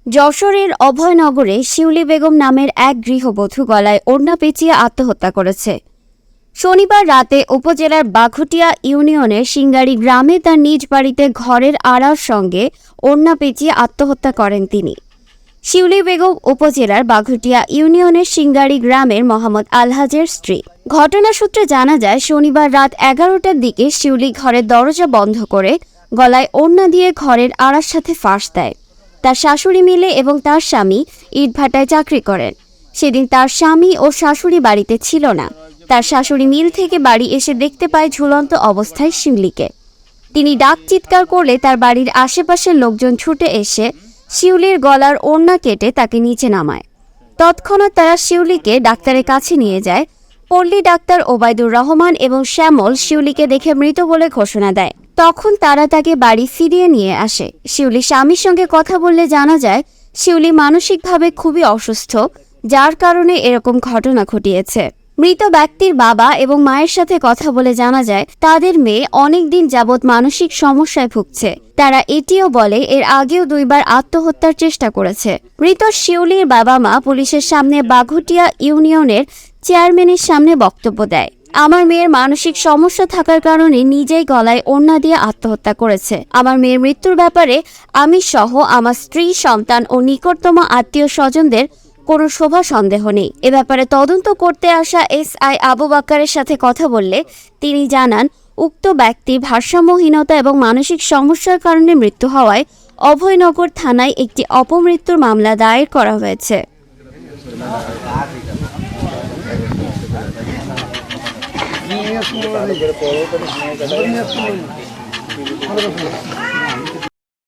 যশোরের অভয়নগরে শিউলি বেগম নামের এক গৃহবধূ গলায় ওড়না পেঁচিয়ে আত্মহত্যা করেছে। শনিবার রাতে উপজেলার বাঘুটিয়া ইউনিয়নের সিঙ্গারি গ্রামে তার নিজ বাড়িতে ঘরের আড়ার সঙ্গে ওড়না পেঁচিয়ে আত্মহত্যা করেন তিনি। শিউলি বেগম উপজেলার বাঘুটিয়া ইউনিয়নের সিঙ্গারি গ্রামের মোহাম্মদ আলহাজের স্ত্রী। ঘটনা সূত্রে জানা যায়, শনিবার রাত 11টার দিকে শিউলি ঘরের দরজা বন্ধ করে গলায় ওড়না দিয়ে ঘরের আড়ার সাথে ফাঁস দেয়। তার শাশুড়ি মিলে এবং তার স্বামী ইটভাটায় চাকরি করেন। সেদিন তার স্বামী ও শাশুড়ি বাড়িতে ছিল না। তার শাশুড়ি মিল থেকে বাড়ি এসে দেখতে পায় ঝুলন্ত অবস্থায় শিউলিকে। তিনি ডাক চিৎকার করলে তার বাড়ির আশেপাশের লোকজন ছুটে এসে শিউলির গলার ওড়না কেটে তাকে নিচে নামায়। তৎক্ষণাৎ তারা শিউলিকে ডাক্তারের কাছে নিয়ে যায়। পল্লী ডাক্তার ওবায়দুর রহমান এবং শ্যামল শিউলিকে দেখে মৃত বলে ঘোষণা দেয়। তখন তারা তাকে বাড়ি ফিরিয়ে নিয়ে আসে। শিউলি স্বামীর সঙ্গে কথা বললে জানা যায়, শিউলি মানসিকভাবে খুবই অসুস্থ, যার কারণে এরকম ঘটনা ঘটিয়েছে। মৃত ব্যক্তির বাবা এবং মায়ের সাথে কথা বলে জানা যায়, তাদের মেয়ে অনেক দিন যাবৎ মানসিক সমস্যায় ভুগছে। তারা এটিও বলে এর আগেও 2বার আত্মহত্যার চেষ্টা করেছে। মৃত শিউলির বাবা মা পুলিশের সামনে বাঘুটিয়া ইউনিয়নের চেয়ারম্যানের সামনে বক্তব্য দেয়। আমার মেয়ের মানসিক সমস্যা থাকার কারণে নিজেই গলায় ওড়না দিয়ে আত্মহত্যা করেছে। আমার মেয়ের মৃত্যুর ব্যাপারে আমি সহ আমার স্ত্রী, সন্তান ও নিকটতম আত্মীয় স্বজনদের কোনো শোভা সন্দেহ নেই। এ ব্যাপারে তদন্ত করতে আসা SI আবু বাক্কারের সাথে কথা বললে তিনি জানান, উক্ত ব্যক্তির ভারসাম্যহীনতা এবং মানসিক সমস্যার কারণে মৃত্যু হওয়ায় অভয়নগর থানায় একটি অপমৃত্যুর মামলা দায়ের করা হয়েছে।